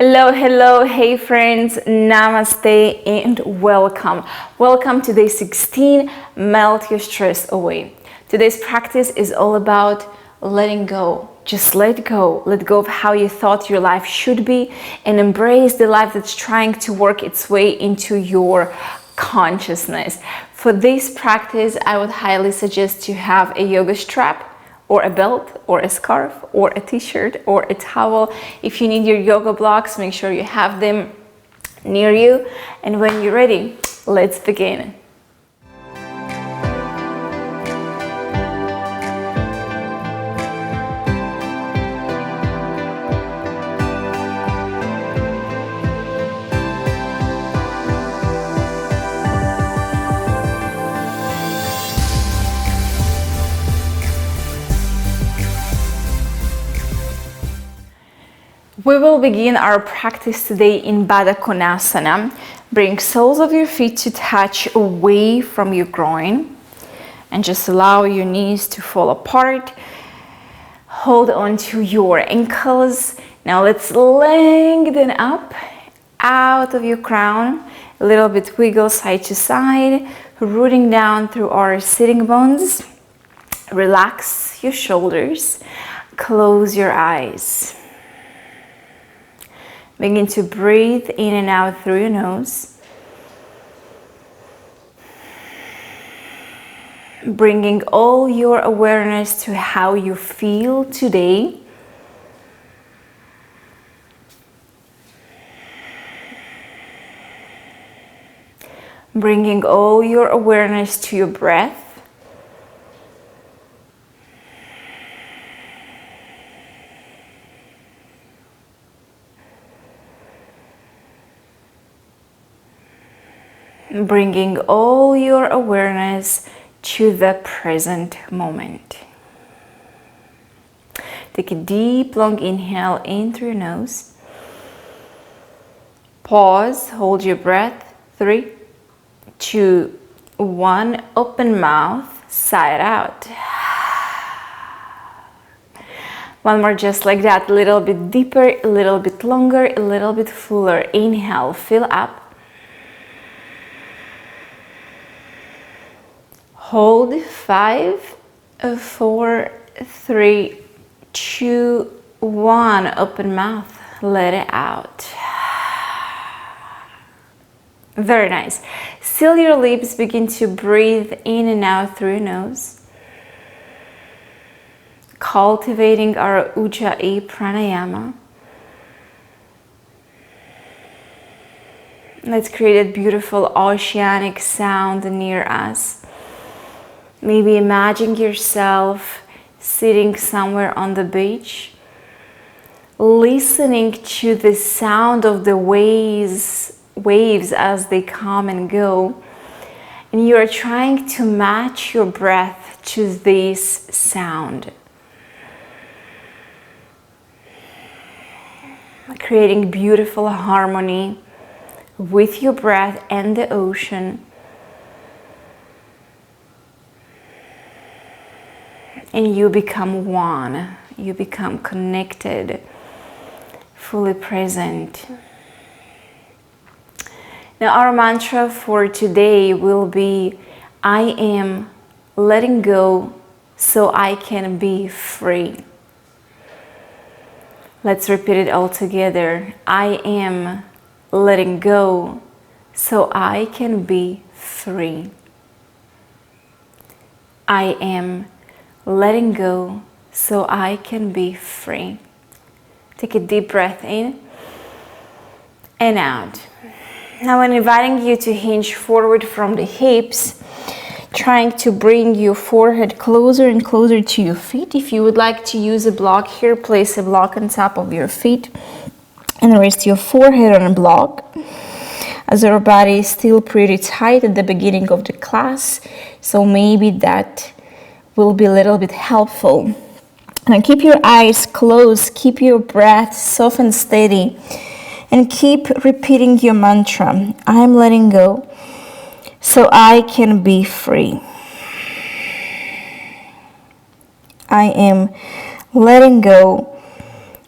Hello, hello, hey friends, namaste and welcome. Welcome to day 16, melt your stress away. Today's practice is all about letting go. Just let go of how you thought your life should be and embrace the life that's trying to work its way into your consciousness. For this practice, I would highly suggest you have a yoga strap or a belt, or a scarf, or a t-shirt, or a towel. If you need your yoga blocks, make sure you have them near you. And when you're ready, let's begin. We will begin our practice today in Baddha Konasana. Bring soles of your feet to touch away from your groin and just allow your knees to fall apart. Hold on to your ankles. Now let's lengthen up out of your crown. A little bit wiggle side to side, rooting down through our sitting bones. Relax your shoulders. Close your eyes. Begin to breathe in and out through your nose. Bringing all your awareness to how you feel today. Bringing all your awareness to your breath. Bringing all your awareness to the present moment. Take a deep, long inhale in through your nose. Pause, hold your breath. 3, 2, 1. Open mouth, sigh it out. One more just like that, a little bit deeper, a little bit longer, a little bit fuller. Inhale, fill up. Hold. 5, 4, 3, 2, 1. Open mouth. Let it out. Very nice. Seal your lips. Begin to breathe in and out through your nose. Cultivating our Ujjayi pranayama. Let's create a beautiful oceanic sound near us. Maybe imagine yourself sitting somewhere on the beach, listening to the sound of the waves as they come and go, and you are trying to match your breath to this sound, creating beautiful harmony with your breath and the ocean. And you become one, you become connected, fully present. Now our mantra for today will be, I am letting go so I can be free. Let's repeat it all together. I am letting go so I can be free. I am letting go so I can be free. Take a deep breath in and out. Now I'm inviting you to hinge forward from the hips, trying to bring your forehead closer and closer to your feet. If you would like to use a block here, place a block on top of your feet and rest your forehead on a block. As our body is still pretty tight at the beginning of the class, so maybe that will be a little bit helpful. And keep your eyes closed, keep your breath soft and steady, and keep repeating your mantra. I am letting go so I can be free. I am letting go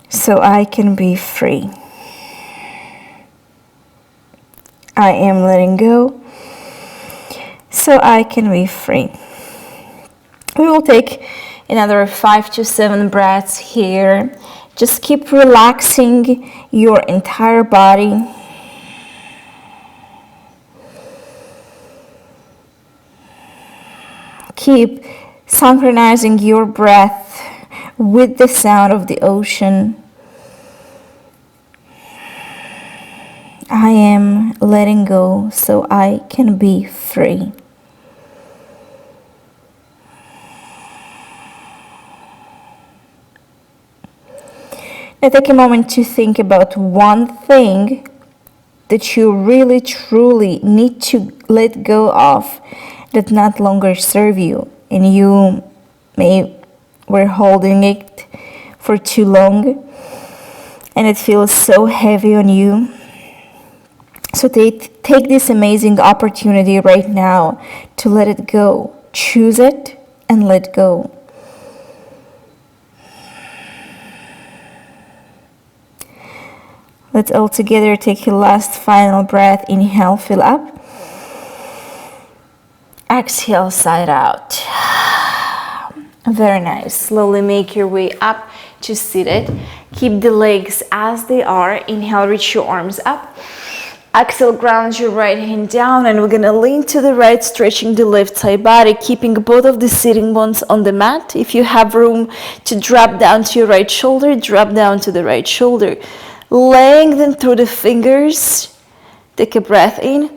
so I can be free. I am letting go so I can be free. We will take another 5 to 7 breaths here. Just keep relaxing your entire body. Keep synchronizing your breath with the sound of the ocean. I am letting go so I can be free. Now take a moment to think about one thing that you really truly need to let go of that not longer serve you, and you were holding it for too long and it feels so heavy on you. So take this amazing opportunity right now to let it go. Choose it and let go. Let's all together take a last final breath. Inhale, fill up. Exhale, side out. Very nice. Slowly make your way up to seated. Keep the legs as they are. Inhale, reach your arms up. Exhale, ground your right hand down, and we're gonna lean to the right, stretching the left side body, keeping both of the sitting bones on the mat. If you have room to drop down to your right shoulder, drop down to the right shoulder. Lengthen through the fingers. Take a breath in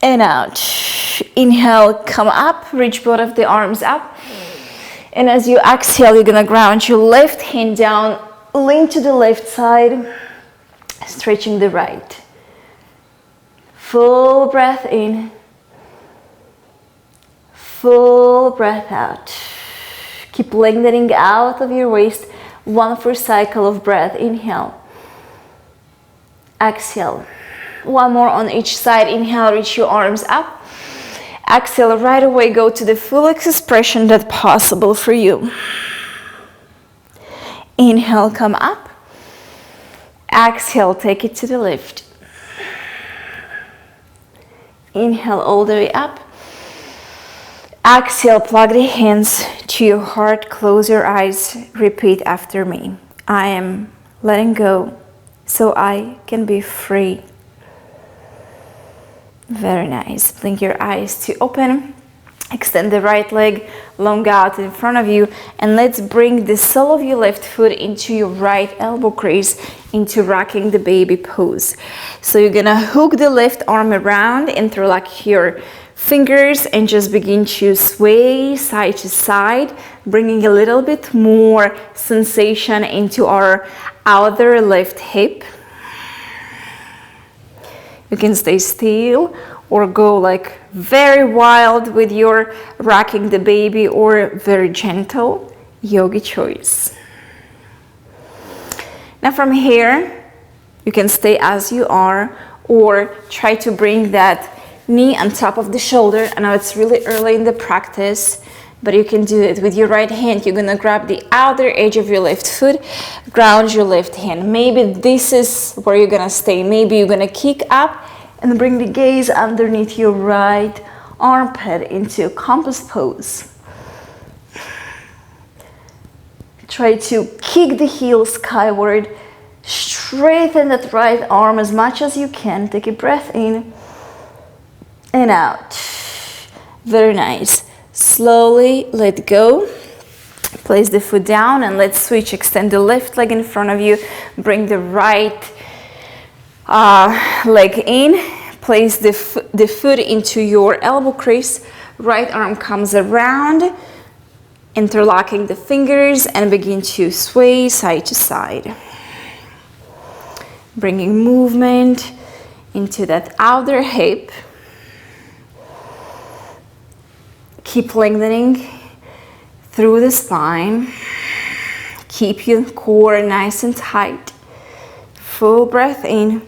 and out. Inhale, come up, reach both of the arms up. And as you exhale, you're gonna ground your left hand down, lean to the left side, stretching the right. Full breath in, full breath out. Keep lengthening out of your waist. One full cycle of breath. Inhale, exhale. One more on each side. Inhale, reach your arms up. Exhale, right away go to the fullest expression that's possible for you. Inhale, come up. Exhale, take it to the left. Inhale all the way up. Exhale, plug the hands to your heart, close your eyes, repeat after me. I am letting go so I can be free. Very nice. Blink your eyes to open. Extend the right leg long out in front of you, and let's bring the sole of your left foot into your right elbow crease, into rocking the baby pose. So you're gonna hook the left arm around, interlock your fingers, and just begin to sway side to side, bringing a little bit more sensation into our outer left hip. You can stay still or go like very wild with your rocking the baby, or very gentle, yogi choice. Now from here, you can stay as you are, or try to bring that knee on top of the shoulder. I know it's really early in the practice, but you can do it. With your right hand, you're gonna grab the outer edge of your left foot, ground your left hand. Maybe this is where you're gonna stay. Maybe you're gonna kick up and bring the gaze underneath your right armpit into compass pose. Try to kick the heels skyward. Straighten that right arm as much as you can. Take a breath in and out. Very nice. Slowly let go. Place the foot down and let's switch. Extend the left leg in front of you. Bring the right leg in. Place the foot into your elbow crease. Right arm comes around, interlocking the fingers, and begin to sway side to side. Bringing movement into that outer hip. Keep lengthening through the spine. Keep your core nice and tight. Full breath in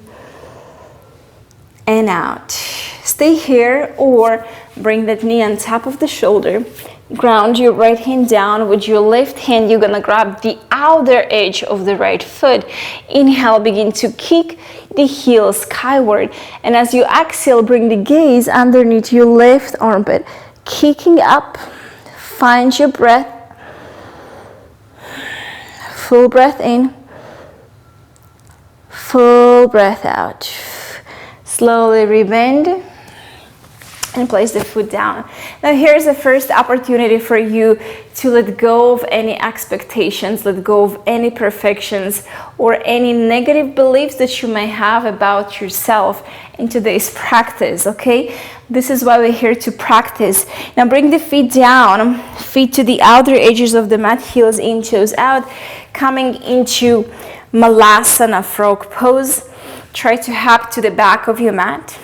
and out. Stay here or bring that knee on top of the shoulder. Ground your right hand down. With your left hand, you're gonna grab the outer edge of the right foot. Inhale, begin to kick the heel skyward. And as you exhale, bring the gaze underneath your left armpit. Kicking up, find your breath. Full breath in, full breath out. Slowly rebend and place the foot down. Now here's the first opportunity for you to let go of any expectations, let go of any perfections or any negative beliefs that you may have about yourself in today's practice, okay? This is why we're here to practice. Now bring the feet down, feet to the outer edges of the mat, heels in, toes out, coming into Malasana frog pose. Try to hop to the back of your mat.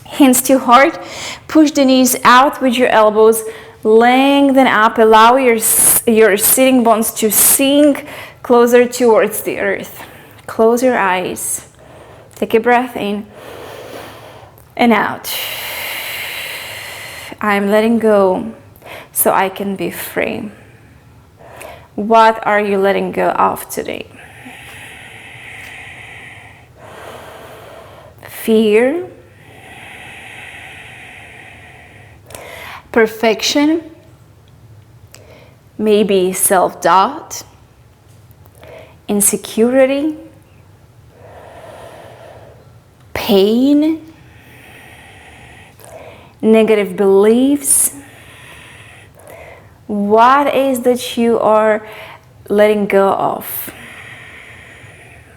Hands to heart, push the knees out with your elbows, lengthen up, allow your sitting bones to sink closer towards the earth. Close your eyes, take a breath in and out. I'm letting go so I can be free. What are you letting go of today? Fear, perfection, maybe self-doubt, insecurity, pain, negative beliefs. What is that you are letting go of?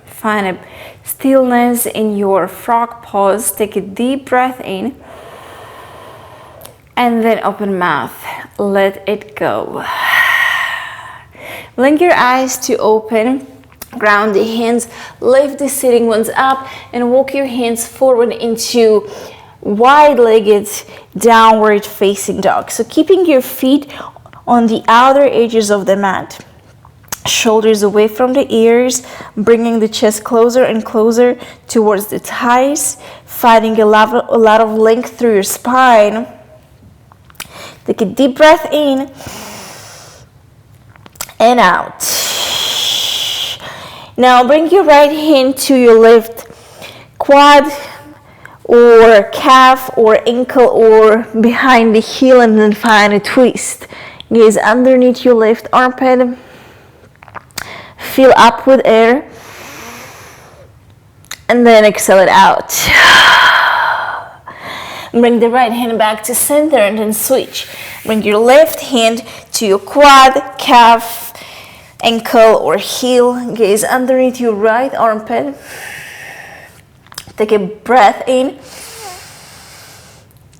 Find a stillness in your frog pose. Take a deep breath in and then open mouth. Let it go. Blink your eyes to open. Ground the hands, lift the sitting ones up and walk your hands forward into wide-legged downward facing dog. So keeping your feet on the outer edges of the mat. Shoulders away from the ears, bringing the chest closer and closer towards the thighs, finding a lot of length through your spine. Take a deep breath in and out. Now bring your right hand to your left quad or calf or ankle or behind the heel and then find a twist. Gaze underneath your left armpit. Fill up with air and then exhale it out. Bring the right hand back to center and then switch. Bring your left hand to your quad, calf, ankle or heel. Gaze underneath your right armpit. Take a breath in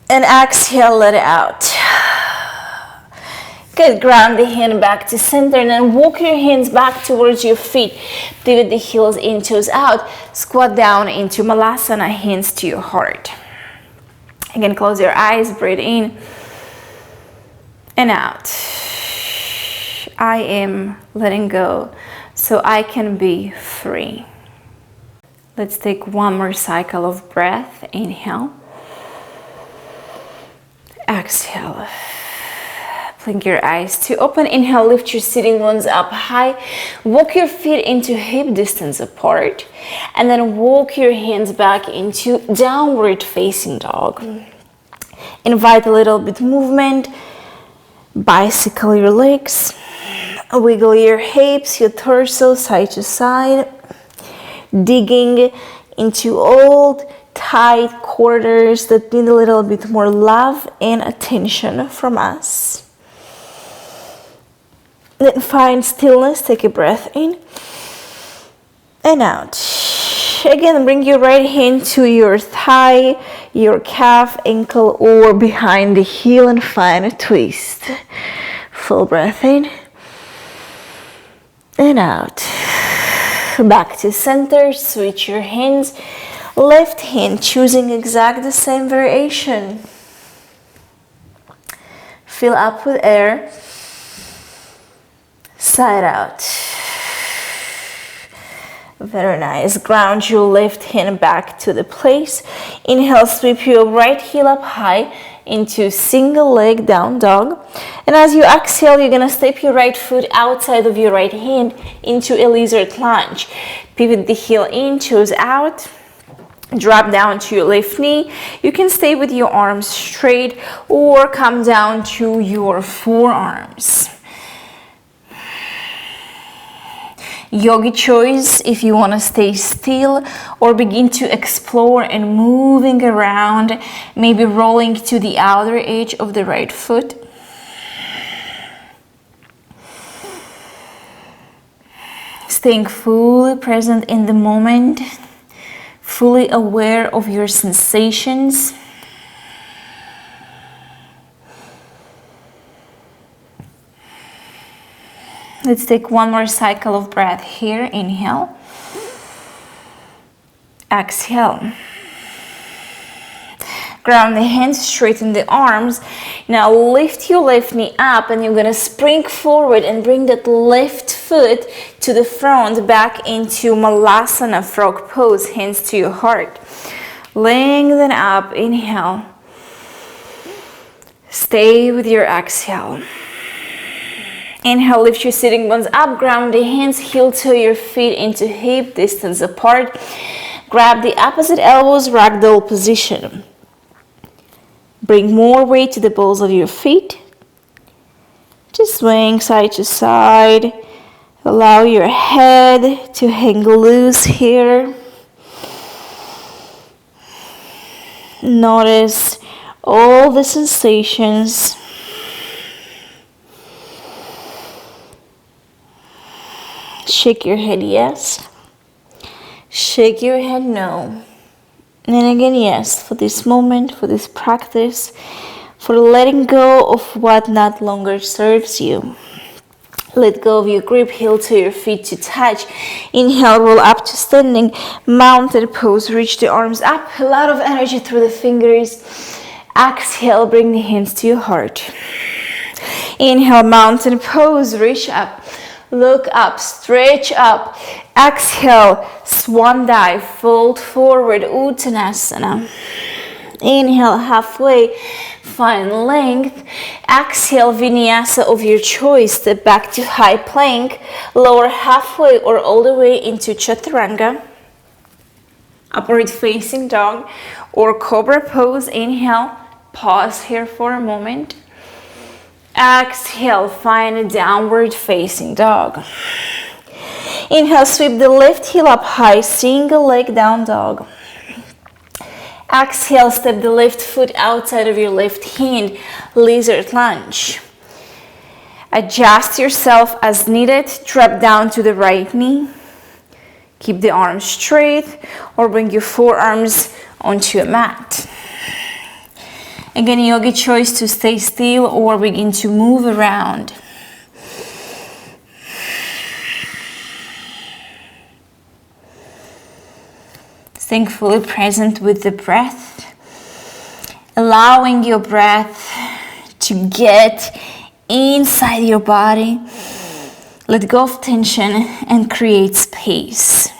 and exhale, let it out. Good, ground the hand back to center and then walk your hands back towards your feet. Pivot the heels in, toes out. Squat down into Malasana, hands to your heart. Again, close your eyes, breathe in and out. I am letting go so I can be free. Let's take one more cycle of breath. Inhale. Exhale. Blink your eyes to open. Inhale, lift your sitting bones up high. Walk your feet into hip distance apart. And then walk your hands back into downward facing dog. Invite a little bit movement. Bicycle your legs. Wiggle your hips, your torso side to side. Digging into old, tight corners that need a little bit more love and attention from us. Then find stillness, take a breath in and out. Again, bring your right hand to your thigh, your calf, ankle, or behind the heel and find a twist. Full breath in and out. Back to center, switch your hands. Left hand choosing exact the same variation. Fill up with air. Side out. Very nice. Ground your left hand back to the place. Inhale, sweep your right heel up high. into single leg down dog. And as you exhale, you're gonna step your right foot outside of your right hand into a lizard lunge. Pivot the heel in, toes out. Drop down to your left knee. You can stay with your arms straight or come down to your forearms. Yogi choice if you want to stay still or begin to explore and moving around, maybe rolling to the outer edge of the right foot. Staying fully present in the moment, fully aware of your sensations. Let's take one more cycle of breath here. Inhale. Exhale. Ground the hands, straighten the arms. Now lift your left knee up and you're gonna spring forward and bring that left foot to the front back into Malasana, frog pose, hands to your heart. Lengthen up, inhale. Stay with your exhale. Inhale, lift your sitting bones up, ground the hands, heel toe your feet into hip distance apart. Grab the opposite elbows, ragdoll position. Bring more weight to the balls of your feet. Just swing side to side. Allow your head to hang loose here. Notice all the sensations. Shake your head yes. Shake your head no. And then again yes, for this moment, for this practice, for letting go of what not longer serves you. Let go of your grip, heel to your feet to touch. Inhale, roll up to standing, mountain pose, reach the arms up, a lot of energy through the fingers. Exhale, bring the hands to your heart. Inhale, mountain pose, reach up. Look up, stretch up. Exhale, swan dive, fold forward, Uttanasana. Inhale, halfway, find length. Exhale, vinyasa of your choice. Step back to high plank. Lower halfway or all the way into Chaturanga. Upward facing dog or cobra pose. Inhale, pause here for a moment. Exhale, find a downward facing dog. Inhale, sweep the left heel up high, single leg down dog. Exhale, step the left foot outside of your left hand, lizard lunge. Adjust yourself as needed, drop down to the right knee. Keep the arms straight or bring your forearms onto a mat. Again, yogi choice to stay still or begin to move around. Staying fully present with the breath. Allowing your breath to get inside your body. Let go of tension and create space.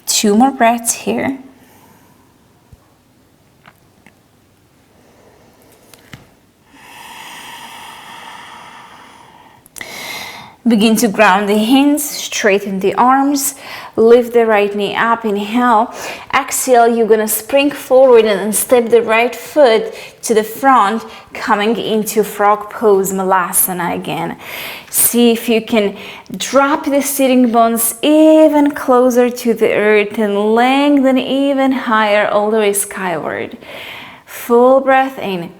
Two more breaths here. Begin to ground the hands, straighten the arms, lift the right knee up, inhale. Exhale, you're gonna spring forward and then step the right foot to the front, coming into frog pose, Malasana again. See if you can drop the sitting bones even closer to the earth and lengthen even higher all the way skyward. Full breath in,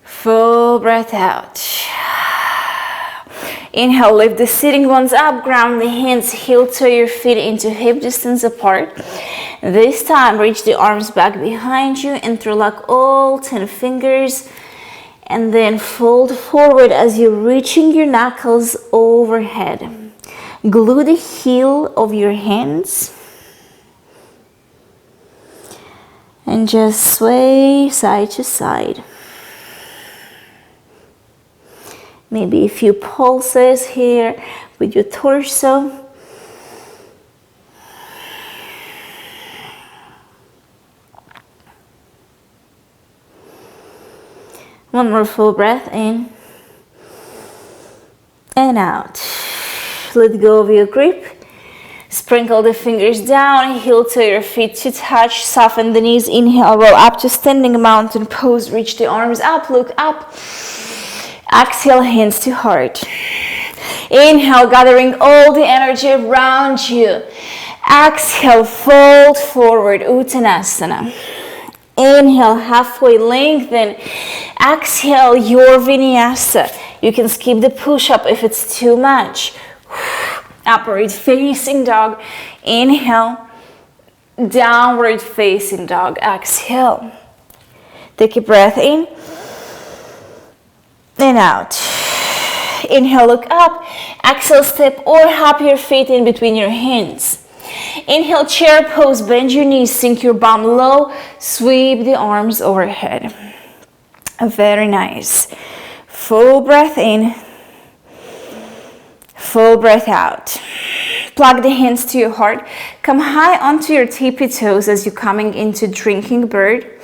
full breath out. Inhale, lift the sitting bones up, ground the hands, heel toe your feet into hip distance apart. This time, reach the arms back behind you, interlock all 10 fingers, and then fold forward as you're reaching your knuckles overhead. Glue the heel of your hands, and just sway side to side. Maybe a few pulses here with your torso. One more full breath in and out. Let go of your grip. Sprinkle the fingers down, heel to your feet to touch, soften the knees, inhale, roll up to standing mountain pose, reach the arms up, look up. Exhale, hands to heart. Inhale, gathering all the energy around you. Exhale, fold forward, Uttanasana. Inhale, halfway lengthen. Exhale, your vinyasa. You can skip the push-up if it's too much. Upward facing dog. Inhale. Downward facing dog. Exhale. Take a breath in and out. Inhale, look up. Exhale, step or hop your feet in between your hands. Inhale, chair pose. Bend your knees, sink your bum low. Sweep the arms overhead. Very nice. Full breath in. Full breath out. Plug the hands to your heart. Come high onto your tippy toes as you're coming into drinking bird.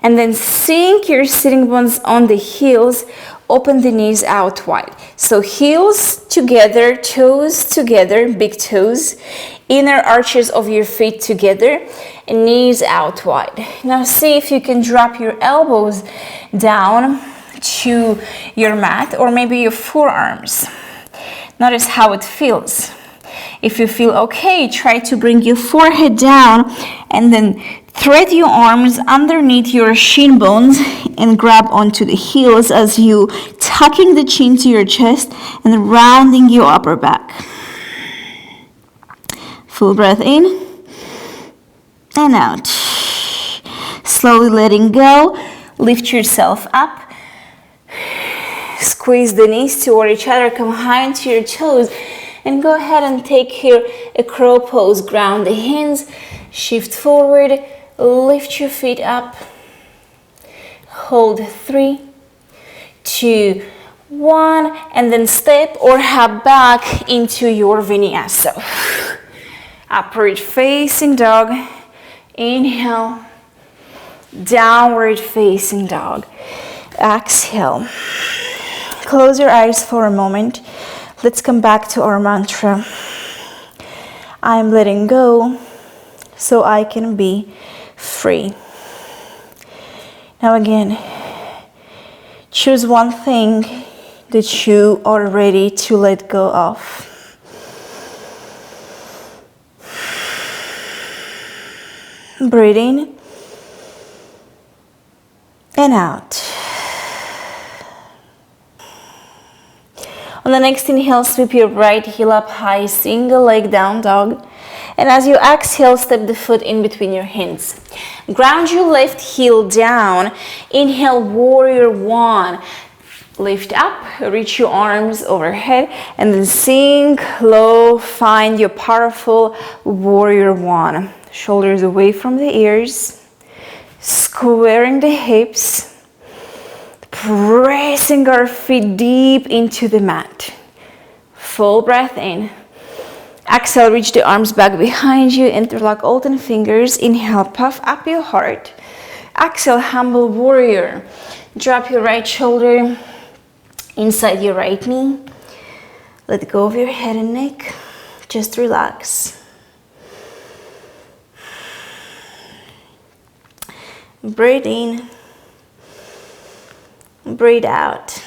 And then sink your sitting bones on the heels. Open the knees out wide. So heels together, toes together, big toes. Inner arches of your feet together and knees out wide. Now see if you can drop your elbows down to your mat or maybe your forearms. Notice how it feels. If you feel okay, try to bring your forehead down and then thread your arms underneath your shin bones and grab onto the heels as you tucking the chin to your chest and rounding your upper back. Full breath in and out. Slowly letting go. Lift yourself up. Squeeze the knees toward each other. Come high into your toes. And go ahead and take here a crow pose. Ground the hands. Shift forward. Lift your feet up. Hold 3, 2, 1. And then step or hop back into your vinyasa. Upward facing dog. Inhale. Downward facing dog. Exhale. Close your eyes for a moment. Let's come back to our mantra. I am letting go so I can be free. Now again, choose one thing that you are ready to let go of. Breathe in and out. On the next inhale, sweep your right heel up high, single leg down dog. And as you exhale, step the foot in between your hands. Ground your left heel down. Inhale, warrior one. Lift up, reach your arms overhead, and then sink low. Find your powerful warrior one. Shoulders away from the ears. Squaring the hips. Pressing our feet deep into the mat. Full breath in. Exhale, reach the arms back behind you. Interlock all 10 fingers. Inhale, puff up your heart. Exhale, humble warrior. Drop your right shoulder inside your right knee. Let go of your head and neck. Just relax. Breathe in. Breathe out.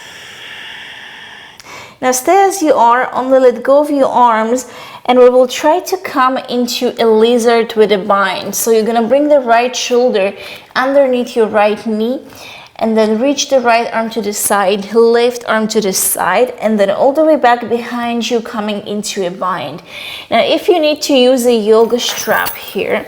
Now stay as you are, only let go of your arms, and we will try to come into a lizard with a bind. So you're gonna bring the right shoulder underneath your right knee, and then reach the right arm to the side, left arm to the side, and then all the way back behind you, coming into a bind. Now if you need to use a yoga strap here,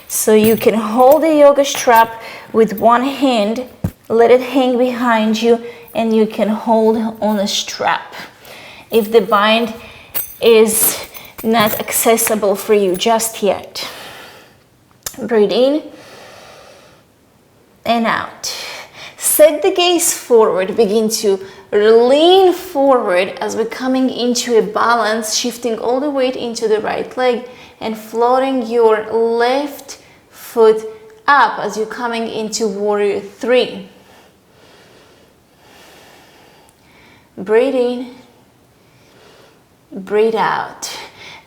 so you can hold the yoga strap with one hand, let it hang behind you, and you can hold on a strap if the bind is not accessible for you just yet. Breathe in and out. Set the gaze forward. Begin to lean forward as we're coming into a balance, shifting all the weight into the right leg and floating your left foot up as you're coming into warrior 3. Breathe in. Breathe out.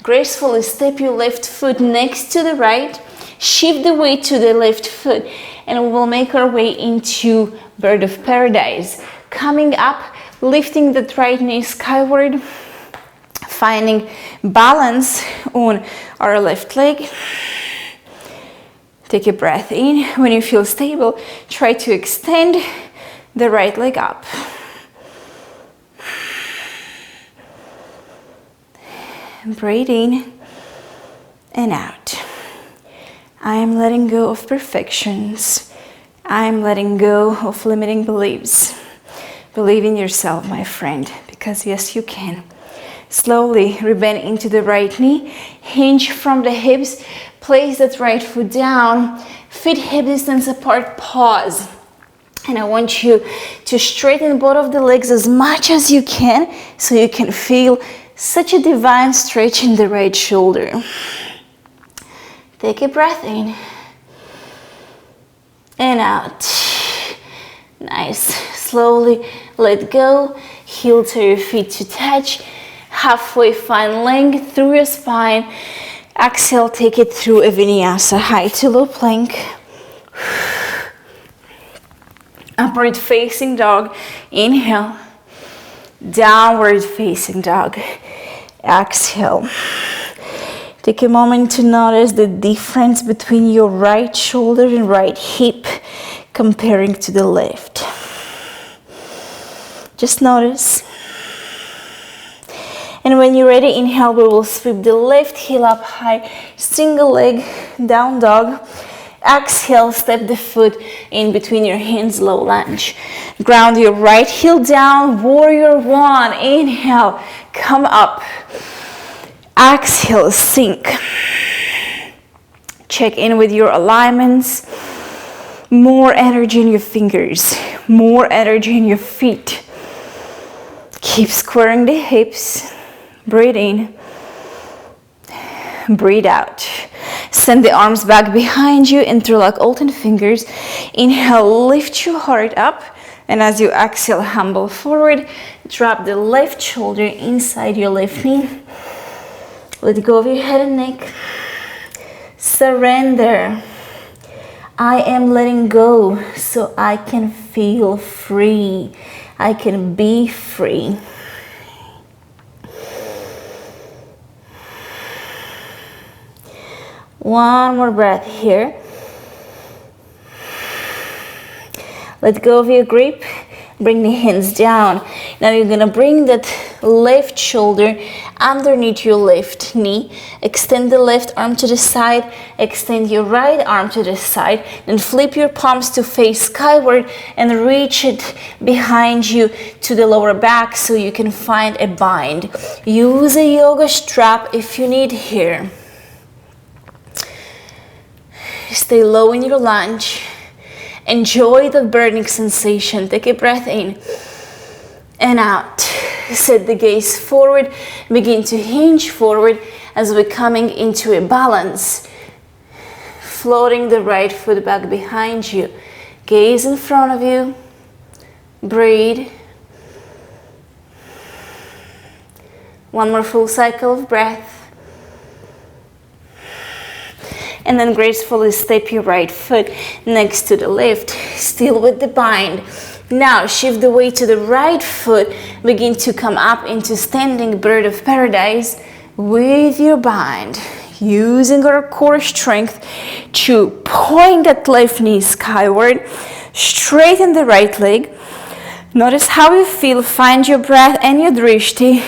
Gracefully step your left foot next to the right. Shift the weight to the left foot. And we will make our way into Bird of Paradise. Coming up, lifting the right knee skyward. Finding balance on our left leg. Take a breath in. When you feel stable, try to extend the right leg up. Breathe in and out. I am letting go of perfections. I am letting go of limiting beliefs. Believe in yourself, my friend, because yes, you can. Slowly rebend into the right knee. Hinge from the hips. Place that right foot down. Feet hip distance apart. Pause. And I want you to straighten both of the legs as much as you can so you can feel such a divine stretch in the right shoulder. Take a breath in and out. Nice. Slowly let go. Heel to your feet to touch. Halfway find length through your spine. Exhale, take it through a vinyasa, high to low plank. Upward facing dog. Inhale. Downward facing dog. Exhale. Take a moment to notice the difference between your right shoulder and right hip comparing to the left. Just notice. And when you're ready, inhale, we will sweep the left heel up high, single leg, down dog. Exhale, step the foot in between your hands, low lunge. Ground your right heel down, warrior one. Inhale, come up. Exhale, sink. Check in with your alignments. More energy in your fingers, more energy in your feet. Keep squaring the hips. Breathe in. Breathe out. Send the arms back behind you, interlock alternate fingers. Inhale, lift your heart up. And as you exhale, humble forward. Drop the left shoulder inside your left knee. Let go of your head and neck. Surrender. I am letting go so I can feel free. I can be free. One more breath here. Let go of your grip. Bring the hands down. Now you're gonna bring that left shoulder underneath your left knee. Extend the left arm to the side. Extend your right arm to the side. Then flip your palms to face skyward and reach it behind you to the lower back so you can find a bind. Use a yoga strap if you need here. Stay low in your lunge. Enjoy the burning sensation. Take a breath in and out. Set the gaze forward. Begin to hinge forward as we're coming into a balance. Floating the right foot back behind you. Gaze in front of you. Breathe. One more full cycle of breath. And then gracefully step your right foot next to the left, still with the bind. Now shift the weight to the right foot. Begin to come up into standing Bird of Paradise with your bind. Using our core strength to point that left knee skyward. Straighten the right leg. Notice how you feel. Find your breath and your drishti.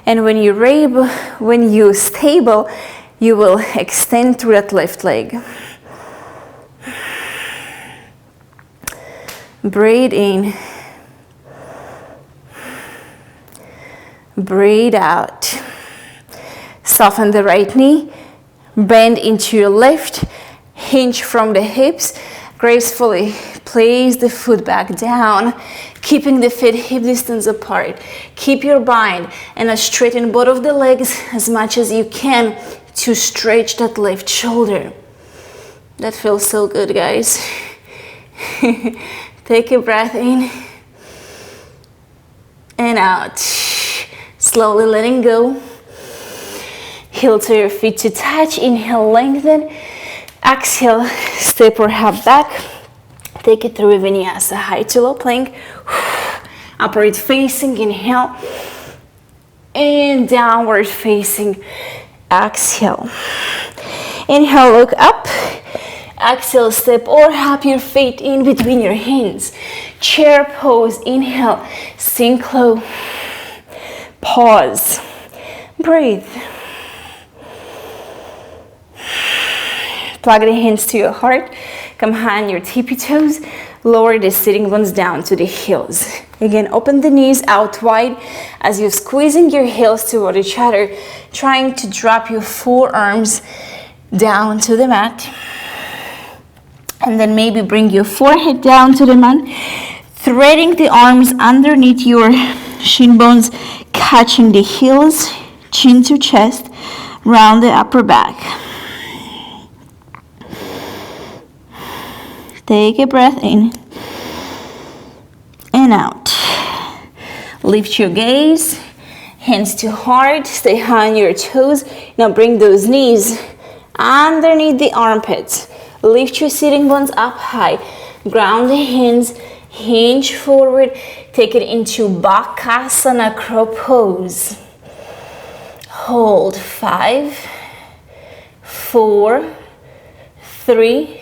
And when you're stable, you will extend through that left leg. Breathe in. Breathe out. Soften the right knee. Bend into your left. Hinge from the hips. Gracefully place the foot back down, keeping the feet hip distance apart. Keep your bind and straighten both of the legs as much as you can to stretch that left shoulder. That feels so good, guys. Take a breath in and out. Slowly letting go. Heel to your feet to touch. Inhale, lengthen. Exhale, step or hop back. Take it through Vinyasa, high to low plank. Upward facing, inhale. And downward facing, exhale. Inhale, look up. Exhale, step or hop your feet in between your hands. Chair pose, inhale, sink low. Pause, breathe. Plug the hands to your heart. Come high on your tippy toes. Lower the sitting bones down to the heels. Again, open the knees out wide as you're squeezing your heels toward each other, trying to drop your forearms down to the mat. And then maybe bring your forehead down to the mat, threading the arms underneath your shin bones, catching the heels, chin to chest, round the upper back. Take a breath in and out. Lift your gaze, hands to heart, stay high on your toes. Now bring those knees underneath the armpits. Lift your sitting bones up high. Ground the hands, hinge forward. Take it into Bakasana crow pose. Hold 5, 4, 3,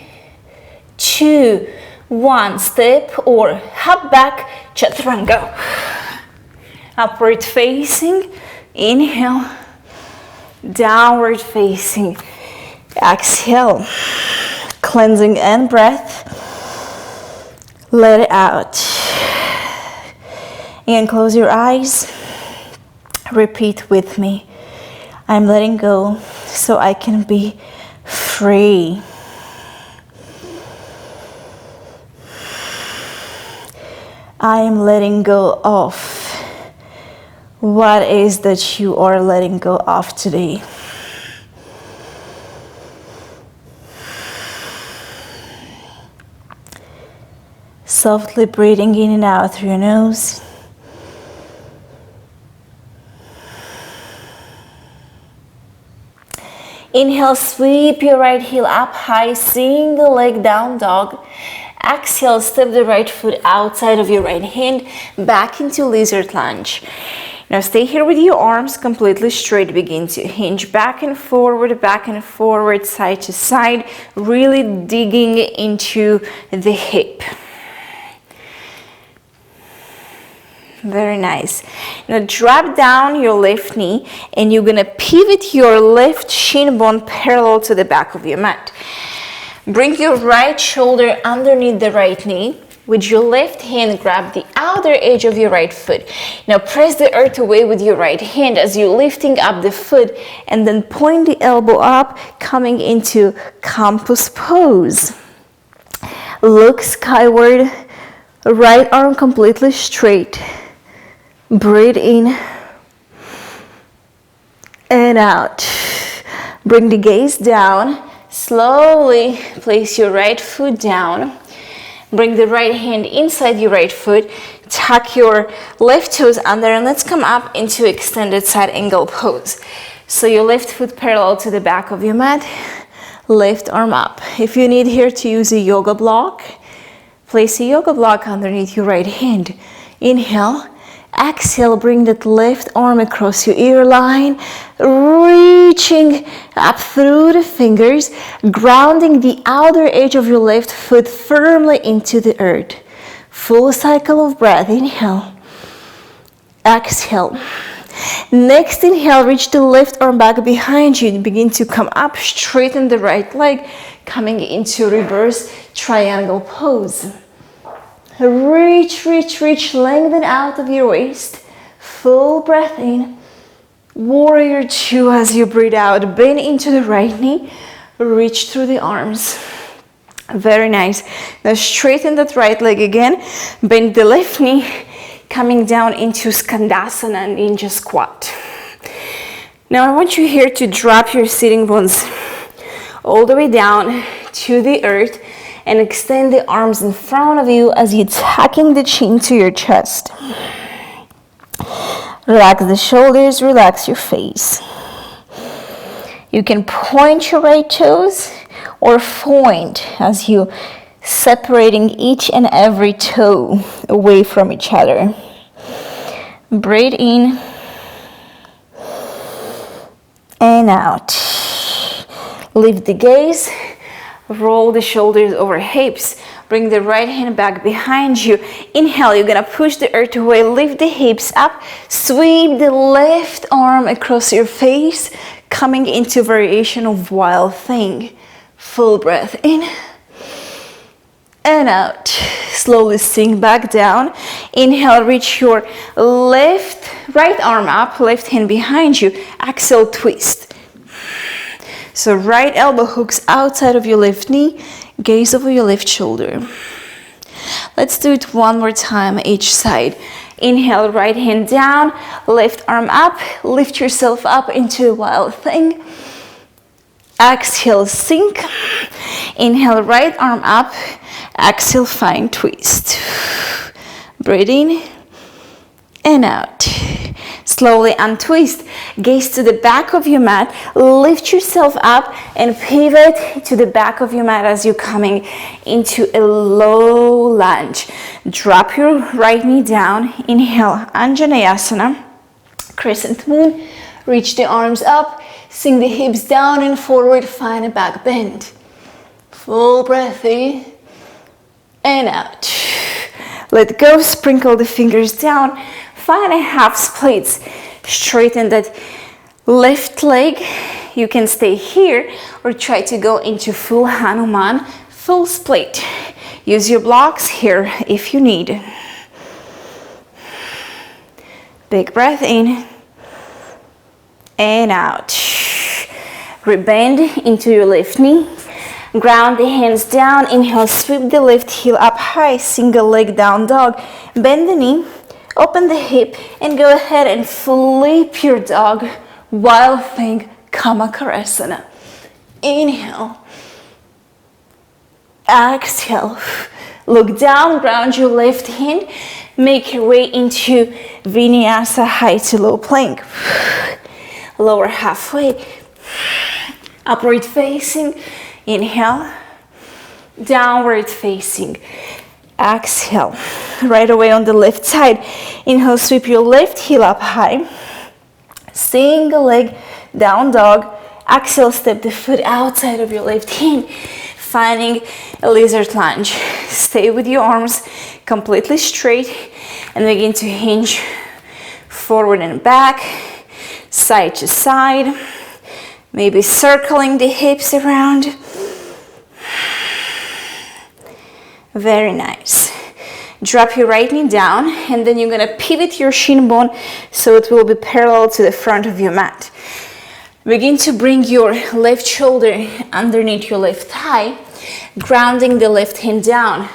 2, 1. Step or hop back, Chaturanga. Upward facing, inhale. Downward facing, exhale. Cleansing and breath. Let it out. And close your eyes. Repeat with me. I'm letting go so I can be free. I am letting go of. What is that you are letting go of today? Softly breathing in and out through your nose. Inhale, sweep your right heel up high, single leg down dog. Exhale, step the right foot outside of your right hand, back into lizard lunge. Now stay here with your arms completely straight. Begin to hinge back and forward, side to side, really digging into the hip. Very nice. Now drop down your left knee and you're gonna pivot your left shin bone parallel to the back of your mat. Bring your right shoulder underneath the right knee. With your left hand, grab the outer edge of your right foot. Now press the earth away with your right hand as you're lifting up the foot and then point the elbow up, coming into campus pose. Look skyward, right arm completely straight. Breathe in and out. Bring the gaze down. Slowly place your right foot down. Bring the right hand inside your right foot. Tuck your left toes under and let's come up into extended side angle pose. So your left foot parallel to the back of your mat. Left arm up. If you need here to use a yoga block, place a yoga block underneath your right hand. Inhale. Exhale, bring that left arm across your ear line, reaching up through the fingers, grounding the outer edge of your left foot firmly into the earth. Full cycle of breath. Inhale. Exhale. Next inhale, reach the left arm back behind you. Begin to come up, straighten the right leg, coming into reverse triangle pose. Reach, reach, reach, lengthen out of your waist. Full breath in. Warrior 2 as you breathe out. Bend into the right knee. Reach through the arms. Very nice. Now straighten that right leg again. Bend the left knee. Coming down into Skandasana, Ninja Squat. Now I want you here to drop your sitting bones all the way down to the earth. And extend the arms in front of you as you're tucking the chin to your chest. Relax the shoulders, relax your face. You can point your right toes or point as you separating each and every toe away from each other. Breathe in and out. Lift the gaze, roll the shoulders over hips. Bring the right hand back behind you. Inhale, you're gonna push the earth away, lift the hips up, sweep the left arm across your face, coming into variation of wild thing. Full breath in and out. Slowly sink back down. Inhale, reach your right arm up, left hand behind you. Exhale, twist. So right elbow hooks outside of your left knee, gaze over your left shoulder. Let's do it one more time each side. Inhale, right hand down, left arm up, lift yourself up into a wild thing. Exhale, sink. Inhale, right arm up. Exhale, fine twist. Breathe in and out. Slowly untwist. Gaze to the back of your mat. Lift yourself up and pivot to the back of your mat as you're coming into a low lunge. Drop your right knee down. Inhale, Anjaneyasana. Crescent moon. Reach the arms up. Sink the hips down and forward. Find a back bend. Full breath in and out. Let go. Sprinkle the fingers down. Find a half splits. Straighten that left leg. You can stay here or try to go into full Hanuman, full split. Use your blocks here if you need. Big breath in and out. Rebend into your left knee. Ground the hands down. Inhale, sweep the left heel up high. Single leg down dog. Bend the knee. Open the hip and go ahead and flip your dog. Wild thing, Kamakarasana. Inhale. Exhale. Look down, ground your left hand. Make your way into Vinyasa, high to low plank. Lower halfway. Upward facing. Inhale. Downward facing. Exhale. Right away on the left side. Inhale, sweep your left heel up high. Single leg, down dog. Exhale, step the foot outside of your left hand. Finding a lizard lunge. Stay with your arms completely straight and begin to hinge forward and back, side to side. Maybe circling the hips around. Very nice. Drop your right knee down and then you're gonna pivot your shin bone so it will be parallel to the front of your mat. Begin to bring your left shoulder underneath your left thigh, grounding the left hand down.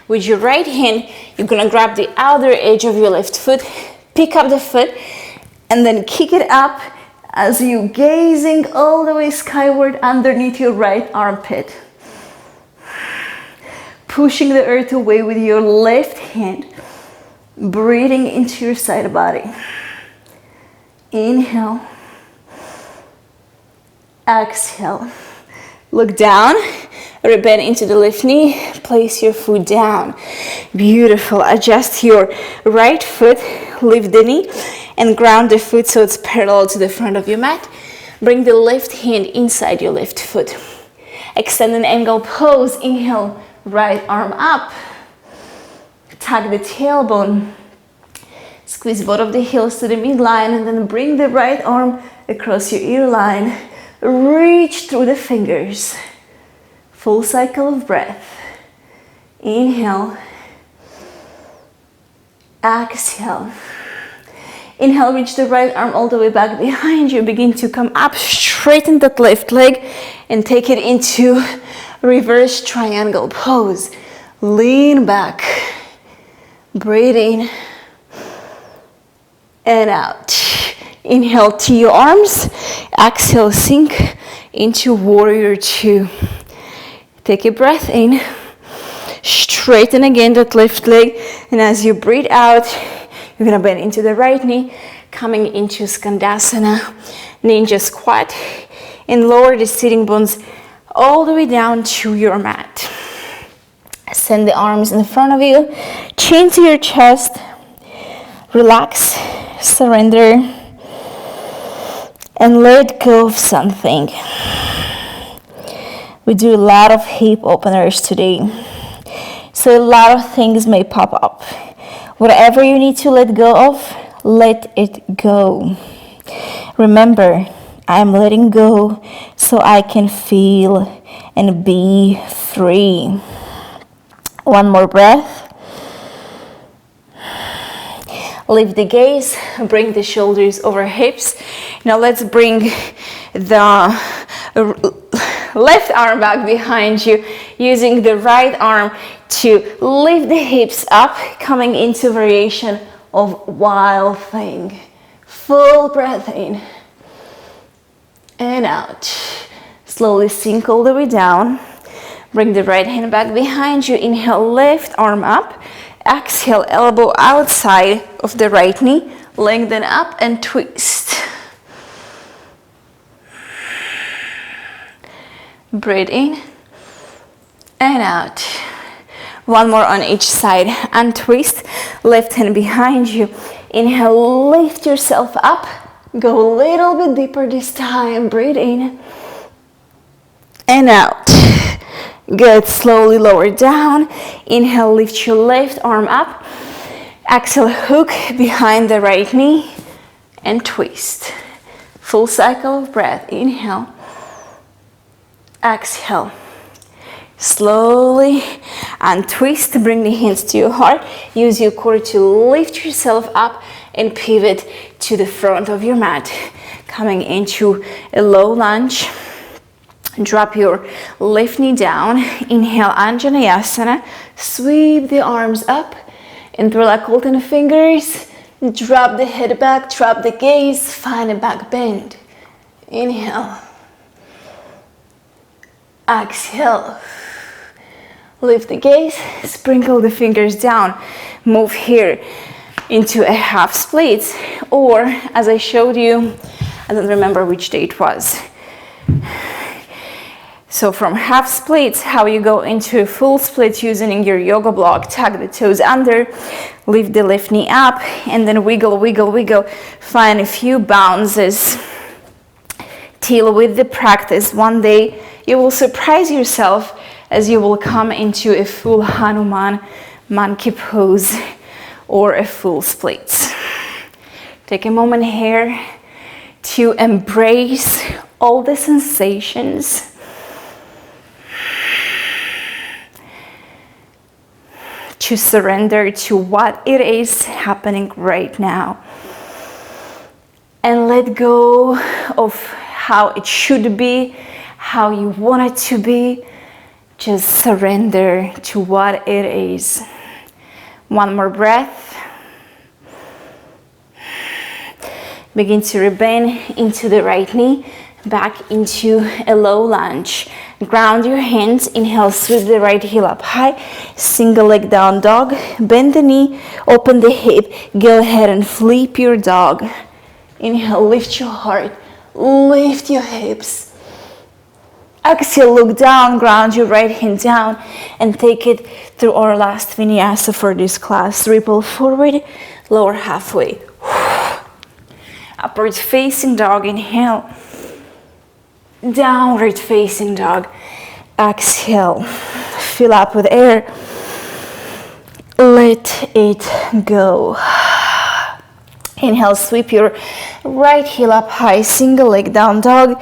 With your right hand, you're gonna grab the outer edge of your left foot, pick up the foot, and then kick it up as you're gazing all the way skyward underneath your right armpit. Pushing the earth away with your left hand, breathing into your side body. Inhale. Exhale. Look down, rebend into the left knee, place your foot down. Beautiful. Adjust your right foot, lift the knee, and ground the foot so it's parallel to the front of your mat. Bring the left hand inside your left foot. Extend an angle pose. Inhale. Right arm up, tuck the tailbone, squeeze both of the heels to the midline and then bring the right arm across your ear line. Reach through the fingers. Full cycle of breath. Inhale. Exhale. Inhale, reach the right arm all the way back behind you. Begin to come up, straighten that left leg and take it into reverse triangle pose. Lean back. Breathe in and out. Inhale to your arms. Exhale, sink into warrior two. Take a breath in. Straighten again that left leg. And as you breathe out, You're gonna bend into the right knee, coming into Skandasana, ninja squat, and lower the sitting bones all the way down to your mat. Send the arms in front of you, chin to your chest, relax, surrender, and let go of something. We do a lot of hip openers today, so a lot of things may pop up. Whatever you need to let go of, let it go. Remember, I am letting go so I can feel and be free. One more breath. Lift the gaze, bring the shoulders over hips. Now let's bring the left arm back behind you, using the right arm to lift the hips up, coming into variation of wild thing. Full breath in and out. Slowly sink all the way down. Bring the right hand back behind you. Inhale, left arm up. Exhale, elbow outside of the right knee. Lengthen up and twist. Breathe in and out. One more on each side. Untwist. Left hand behind you. Inhale, lift yourself up. Go a little bit deeper this time. Breathe in and out. Good. Slowly lower down. Inhale, lift your left arm up. Exhale, hook behind the right knee and twist. Full cycle of breath. Inhale. Exhale. Slowly untwist. Bring the hands to your heart. Use your core to lift yourself up and pivot to the front of your mat. Coming into a low lunge. Drop your left knee down. Inhale, Anjaneyasana. Sweep the arms up. Interlock the fingers. Drop the head back. Drop the gaze. Find a back bend. Inhale. Exhale. Lift the gaze. Sprinkle the fingers down. Move here into a half split. Or, as I showed you, I don't remember which day it was. So from half splits, how you go into a full split using your yoga block. Tuck the toes under, lift the left knee up, and then wiggle, wiggle, wiggle. Find a few bounces till with the practice, one day you will surprise yourself as you will come into a full Hanuman monkey pose or a full split. Take a moment here to embrace all the sensations. To surrender to what it is happening right now. And let go of how it should be, how you want it to be. Just surrender to what it is. One more breath. Begin to rebend into the right knee, back into a low lunge. Ground your hands. Inhale, sweep the right heel up high. Single leg down dog. Bend the knee, open the hip. Go ahead and flip your dog. Inhale, lift your heart. Lift your hips. Exhale, look down. Ground your right hand down and take it through our last vinyasa for this class. Ripple forward, lower halfway. Upward facing dog. Inhale. Downward facing dog. Exhale. Fill up with air. Let it go. Inhale, sweep your right heel up high, single leg down dog.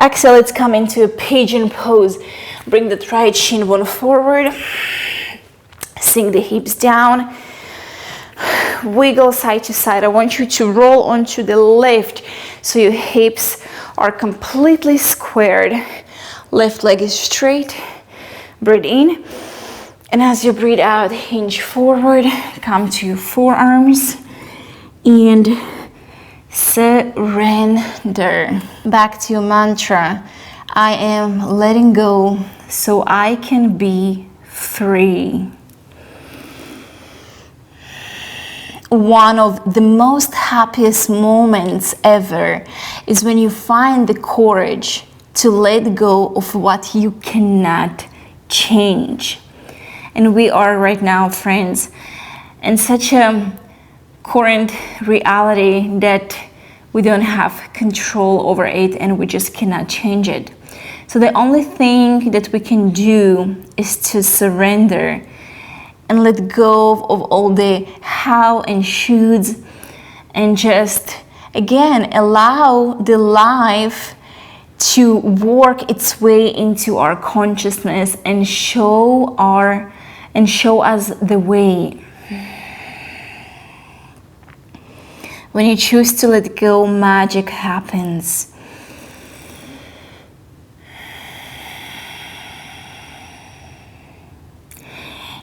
Exhale, let's come into a pigeon pose. Bring the right shin bone forward. Sink the hips down. Wiggle side to side. I want you to roll onto the left so your hips are completely squared. Left leg is straight. Breathe in. And as you breathe out, hinge forward. Come to your forearms. And surrender. Back to your mantra. I am letting go so I can be free. one of the most happiest moments ever is when you find the courage to let go of what you cannot change. And we are right now, friends, in such a current reality that we don't have control over it and we just cannot change it. So the only thing that we can do is to surrender and let go of all the how and shoulds, and just again allow the life to work its way into our consciousness and show us the way. When you choose to let go, magic happens.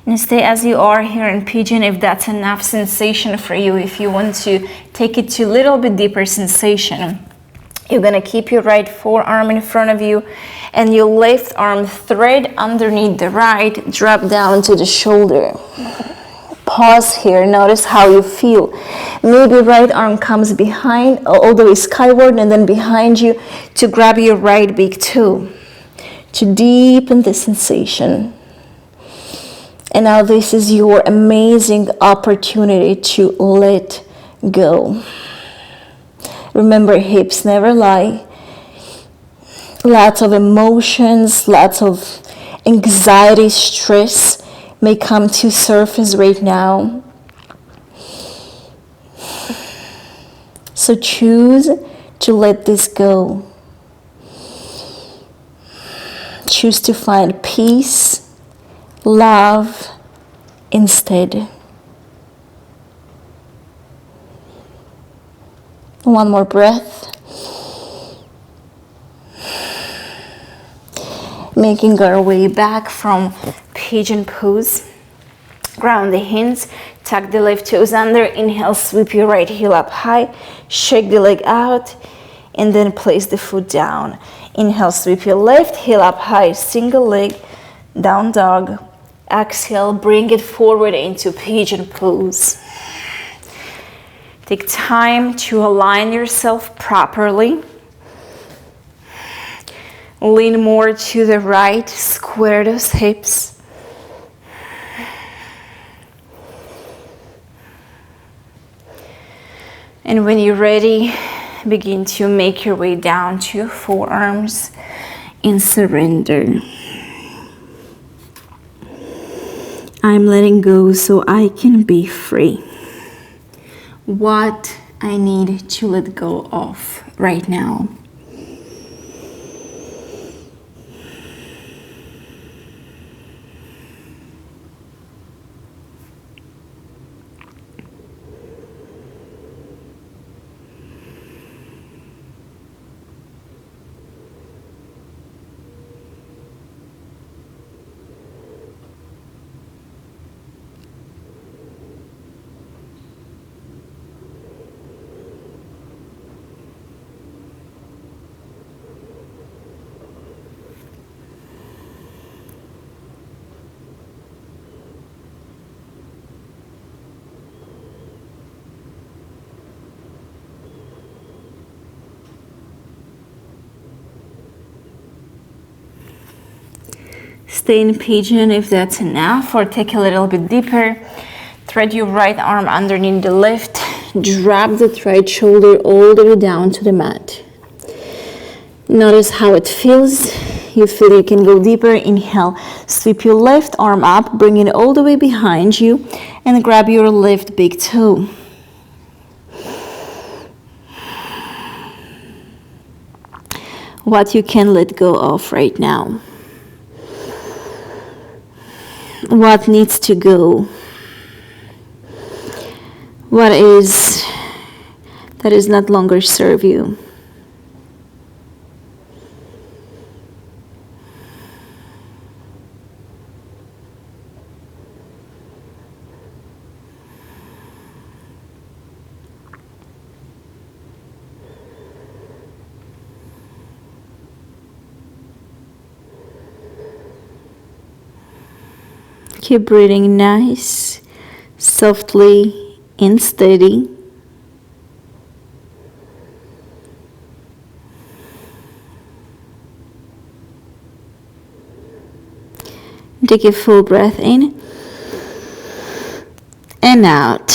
And stay as you are here in Pigeon if that's enough sensation for you. If you want to take it to a little bit deeper sensation, you're gonna keep your right forearm in front of you and your left arm thread underneath the right, drop down to the shoulder. Pause here, notice how you feel. Maybe right arm comes behind, all the way skyward, and then behind you to grab your right big toe, to deepen the sensation. And now this is your amazing opportunity to let go. Remember, hips never lie. Lots of emotions, lots of anxiety, stress may come to surface right now. So choose to let this go. Choose to find peace, love instead. One more breath. Making our way back from pigeon pose. Ground the hands, tuck the left toes under, inhale, sweep your right heel up high, shake the leg out, and then place the foot down. Inhale, sweep your left heel up high, single leg, down dog. Exhale, bring it forward into pigeon pose. Take time to align yourself properly. Lean more to the right, square those hips. And when you're ready, begin to make your way down to forearms and surrender. I'm letting go so I can be free. What I need to let go of right now. Stay in pigeon if that's enough, or take a little bit deeper. Thread your right arm underneath the left. Drop the right shoulder all the way down to the mat. Notice how it feels. You feel you can go deeper. Inhale, sweep your left arm up, bring it all the way behind you, and grab your left big toe. What you can let go of right now. What needs to go? What that is not longer serve you? Keep breathing nice, softly and steady. Take a full breath in and out.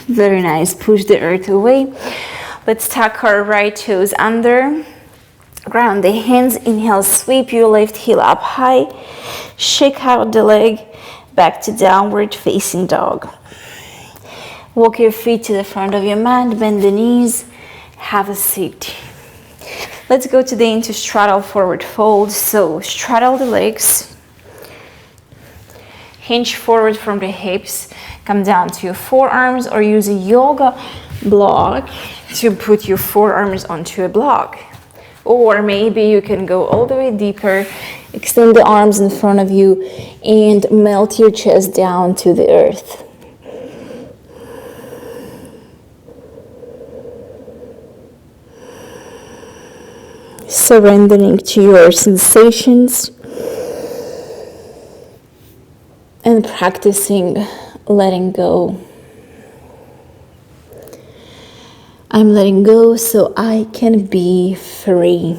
Very nice. Push the earth away. Let's tuck our right toes under. Ground the hands. Inhale, sweep your left heel up high. Shake out the leg. Back to downward facing dog. Walk your feet to the front of your mat. Bend the knees. Have a seat. Let's go today into straddle forward fold. So straddle the legs. Hinge forward from the hips. Come down to your forearms or use a yoga block to put your forearms onto a block. Or maybe you can go all the way deeper. Extend the arms in front of you and melt your chest down to the earth. Surrendering to your sensations and practicing letting go. I'm letting go so I can be free.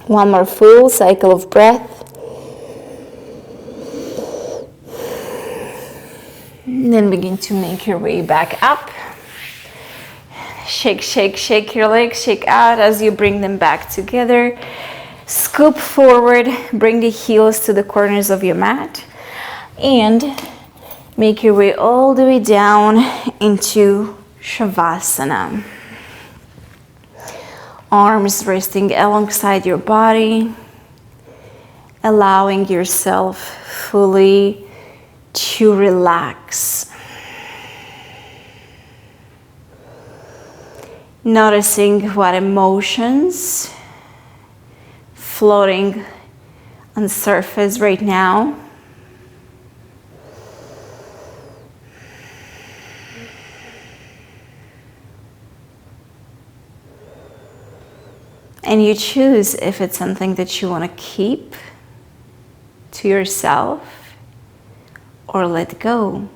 One more full cycle of breath. And then begin to make your way back up. Shake, shake, shake your legs, shake out as you bring them back together. Scoop forward, bring the heels to the corners of your mat. And make your way all the way down into Shavasana. Arms resting alongside your body. Allowing yourself fully to relax. Noticing what emotions floating on the surface right now. And you choose if it's something that you want to keep to yourself or let go.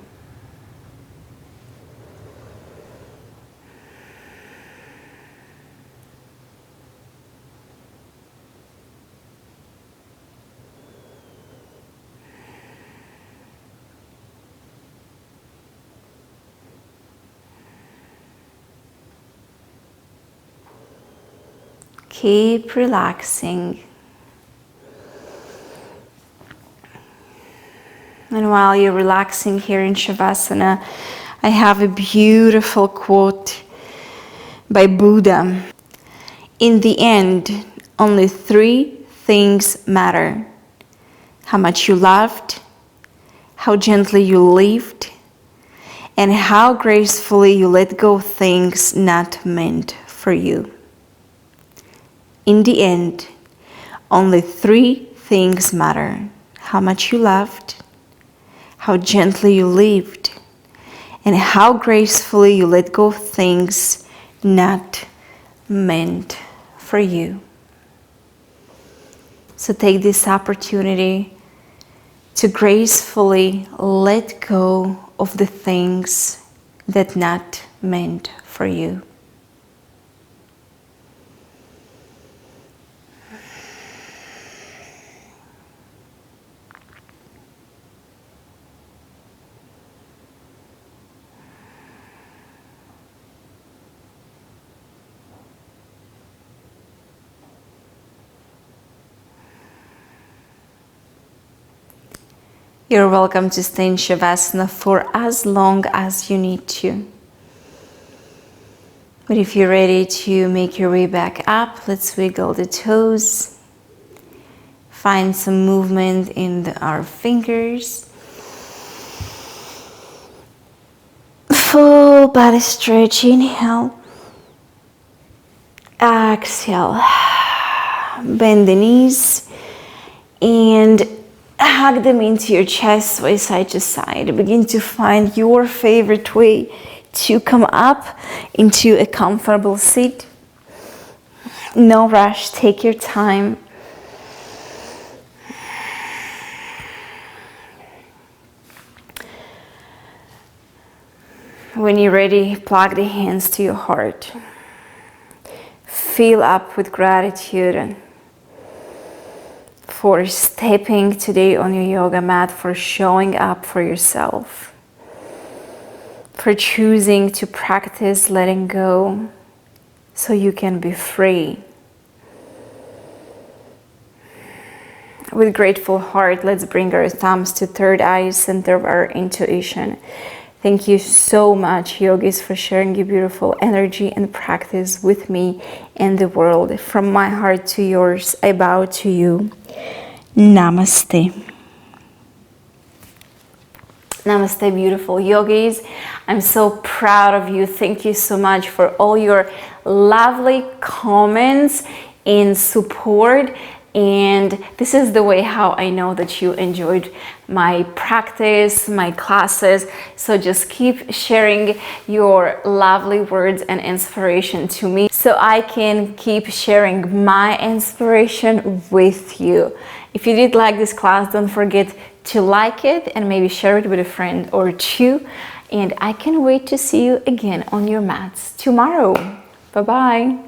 Keep relaxing. And while you're relaxing here in Shavasana, I have a beautiful quote by Buddha. In the end, only 3 things matter: how much you loved, how gently you lived, and how gracefully you let go of things not meant for you. In the end, only 3 things matter: how much you loved, how gently you lived, and how gracefully you let go of things not meant for you. So take this opportunity to gracefully let go of the things that not meant for you. You're welcome to stay in Shavasana for as long as you need to. But if you're ready to make your way back up, let's wiggle the toes. Find some movement in our fingers. Full body stretch. Inhale. Exhale. Bend the knees and hug them into your chest, sway side to side. Begin to find your favorite way to come up into a comfortable seat. No rush, take your time. When you're ready, plug the hands to your heart. Fill up with gratitude for stepping today on your yoga mat, for showing up for yourself, for choosing to practice letting go so you can be free. With grateful heart, let's bring our thumbs to third eye, center of our intuition. Thank you so much, yogis, for sharing your beautiful energy and practice with me and the world. From my heart to yours, I bow to you. Namaste. Namaste, beautiful yogis. I'm so proud of you. Thank you so much for all your lovely comments and support. And this is the way how I know that you enjoyed my practice, my classes. So just keep sharing your lovely words and inspiration to me so I can keep sharing my inspiration with you. If you did like this class, don't forget to like it and maybe share it with a friend or two. And I can't wait to see you again on your mats tomorrow. Bye-bye.